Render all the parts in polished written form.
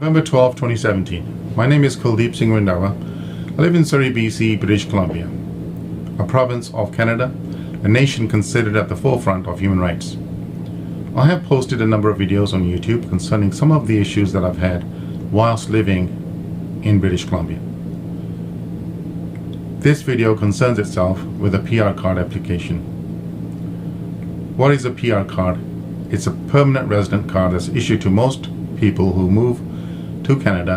November 12, 2017. My name is Kuldip Randhawa. I live in Surrey, BC, British Columbia, a province of Canada, a nation considered at the forefront of human rights. I have posted a number of videos on YouTube concerning some of the issues that I've had whilst living in British Columbia. This video concerns itself with a PR card application. What is a PR card? It's a permanent resident card that's issued to most people who move to Canada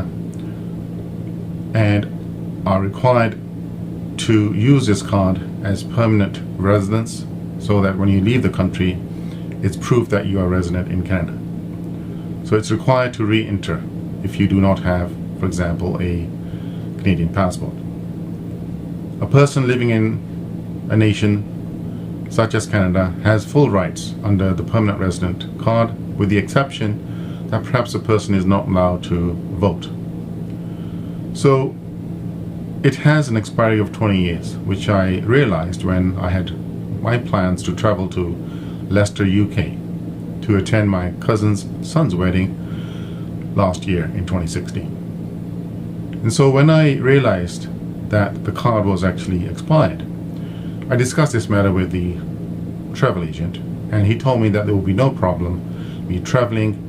and are required to use this card as permanent residence, so that when you leave the country, it's proof that you are resident in Canada. So it's required to re-enter if you do not have, for example, a Canadian passport. A person living in a nation such as Canada has full rights under the permanent resident card, with the exception that perhaps a person is not allowed to vote. So it has an expiry of 20 years, which I realized when I had my plans to travel to Leicester, UK to attend my cousin's son's wedding last year in 2016. And so when I realized that the card was actually expired, I discussed this matter with the travel agent, and he told me that there will be no problem me traveling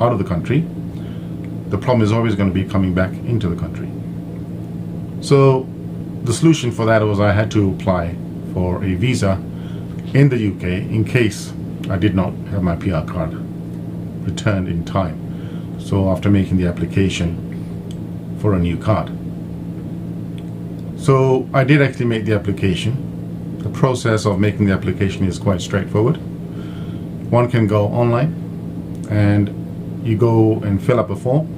out of the country. The problem is always going to be coming back into the country. So the solution for that was I had to apply for a visa in the UK in case I did not have my PR card returned in time. So after making the application for a new card. So I did actually make the application. The process of making the application is quite straightforward. One can go online and you go and fill up a form,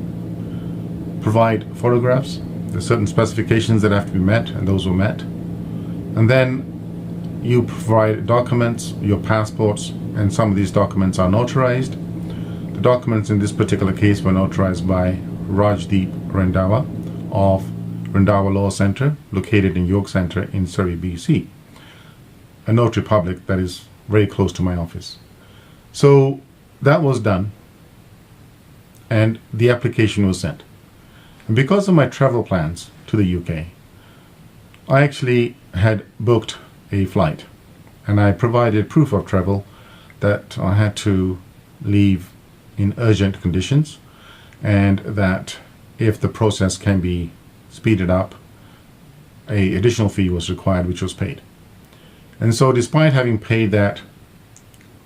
provide photographs. There's certain specifications that have to be met, and those were met. And then you provide documents, your passports, and some of these documents are notarized. The documents in this particular case were notarized by Randhawa of Randhawa Law Centre, located in York Centre in Surrey, BC, a notary public that is very close to my office. So that was done, and the application was sent. And because of my travel plans to the UK, I actually had booked a flight, and I provided proof of travel that I had to leave in urgent conditions, and that if the process can be speeded up, an additional fee was required, which was paid. And so despite having paid that,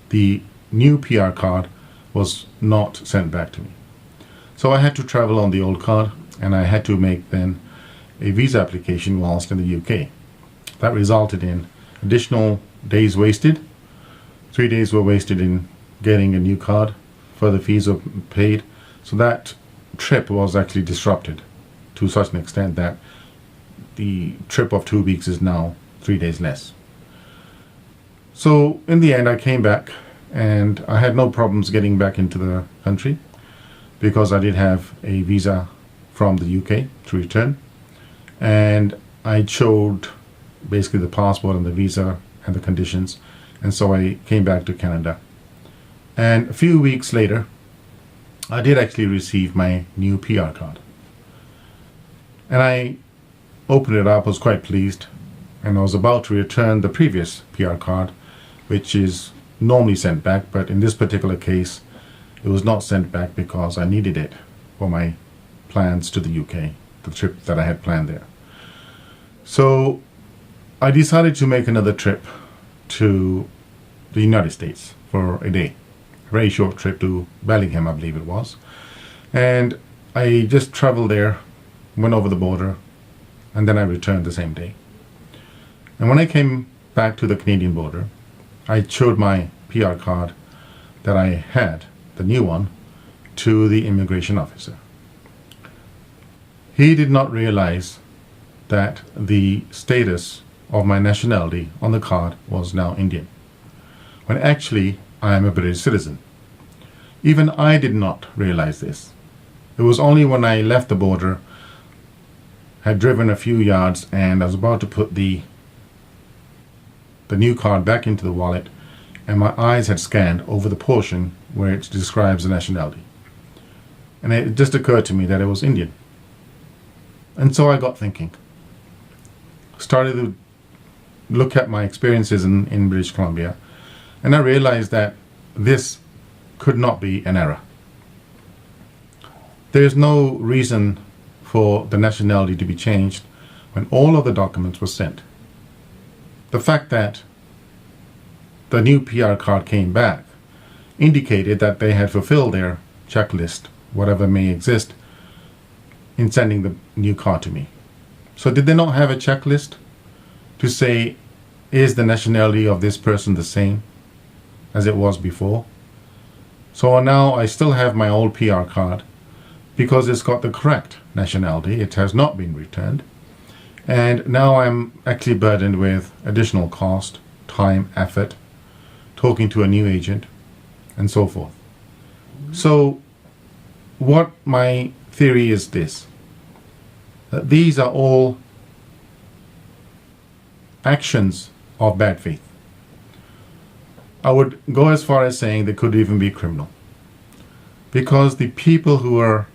the new PR card was not sent back to me. So I had to travel on the old card, and I had to make then a visa application whilst in the UK. That resulted in additional days wasted. 3 days were wasted in getting a new card. Further fees were paid. So that trip was actually disrupted to such an extent that the trip of 2 weeks is now 3 days less. So in the end, I came back, and I had no problems getting back into the country because I did have a visa from the UK to return, and I showed basically the passport and the visa and the conditions, and so I came back to Canada. And a few weeks later, I did actually receive my new PR card, and I opened it up, was quite pleased, and I was about to return the previous PR card, which is normally sent back, but in this particular case it was not sent back because I needed it for my plans to the UK, the trip that I had planned there. So I decided to make another trip to the United States for a day, a very short trip to Bellingham, I believe it was, and I just traveled there, went over the border, and then I returned the same day. And when I came back to the Canadian border, I showed my PR card that I had, the new one, to the immigration officer. He did not realize that the status of my nationality on the card was now Indian, when actually I am a British citizen. Even I did not realize this. It was only when I left the border, had driven a few yards, and I was about to put the new card back into the wallet, and my eyes had scanned over the portion where it describes the nationality. And it just occurred to me that it was Indian. And so I got thinking. Started to look at my experiences in British Columbia, and I realized that this could not be an error. There is no reason for the nationality to be changed when all of the documents were sent. The fact that the new PR card came back indicated that they had fulfilled their checklist, whatever may exist, in sending the new card to me. So did they not have a checklist to say, is the nationality of this person the same as it was before? So now I still have my old PR card because it's got the correct nationality. It has not been returned. And now I'm actually burdened with additional cost, time, effort, talking to a new agent, and so forth. So what my theory is this, that these are all actions of bad faith. I would go as far as saying they could even be criminal, because the people who are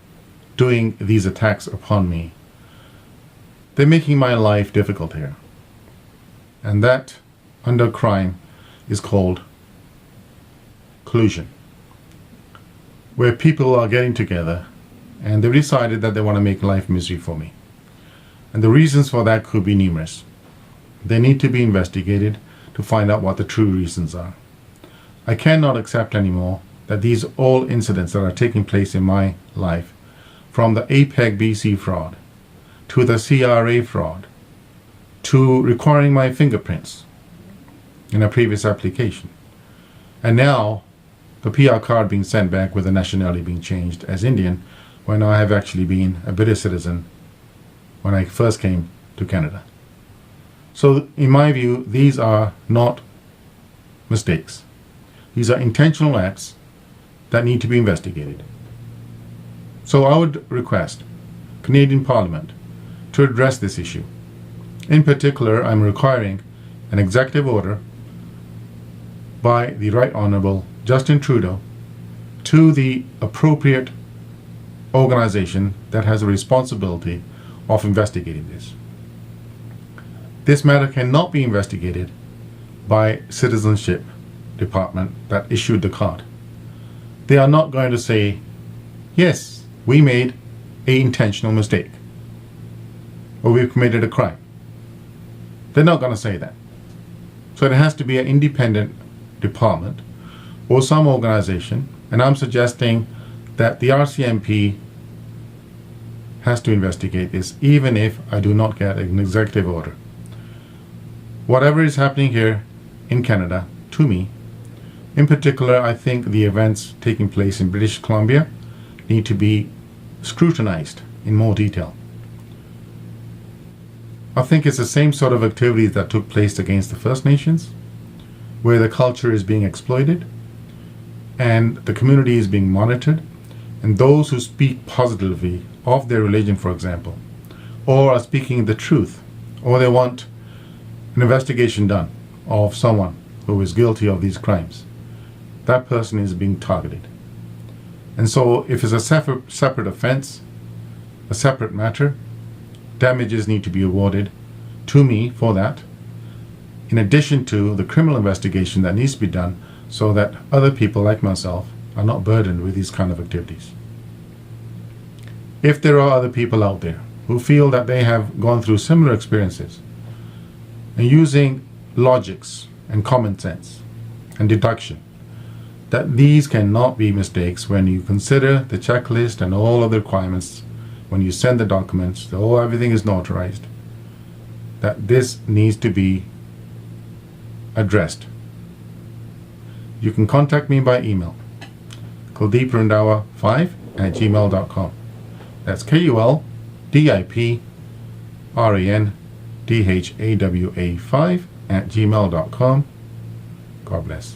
doing these attacks upon me, they're making my life difficult here. And that, under crime, is called collusion, where people are getting together and they've decided that they want to make life misery for me. And the reasons for that could be numerous. They need to be investigated to find out what the true reasons are. I cannot accept anymore that these all incidents that are taking place in my life, from the APEC BC fraud, to the CRA fraud, to requiring my fingerprints in a previous application, and now the PR card being sent back with the nationality being changed as Indian, when I have actually been a British citizen when I first came to Canada. So in my view, these are not mistakes. These are intentional acts that need to be investigated. So I would request Canadian Parliament to address this issue. In particular, I'm requiring an executive order by the Right Honourable Justin Trudeau to the appropriate organization that has a responsibility of investigating this. This matter cannot be investigated by Citizenship Department that issued the card. They are not going to say, yes, we made an intentional mistake, or we've committed a crime. They're not going to say that. So it has to be an independent department or some organization, and I'm suggesting that the RCMP has to investigate this, even if I do not get an executive order. Whatever is happening here in Canada, to me, in particular, I think the events taking place in British Columbia need to be scrutinized in more detail. I think it's the same sort of activities that took place against the First Nations, where the culture is being exploited and the community is being monitored, and those who speak positively of their religion, for example, or are speaking the truth, or they want an investigation done of someone who is guilty of these crimes, that person is being targeted. And so if it's a separate offense, a separate matter, damages need to be awarded to me for that, in addition to the criminal investigation that needs to be done, so that other people like myself are not burdened with these kind of activities. If there are other people out there who feel that they have gone through similar experiences, and using logics and common sense and deduction, that these cannot be mistakes when you consider the checklist and all of the requirements, when you send the documents, everything is notarized, that this needs to be addressed. You can contact me by email, kuldiprandhawa5@gmail.com. That's KULDIPRANDHAWA5@gmail.com. God bless.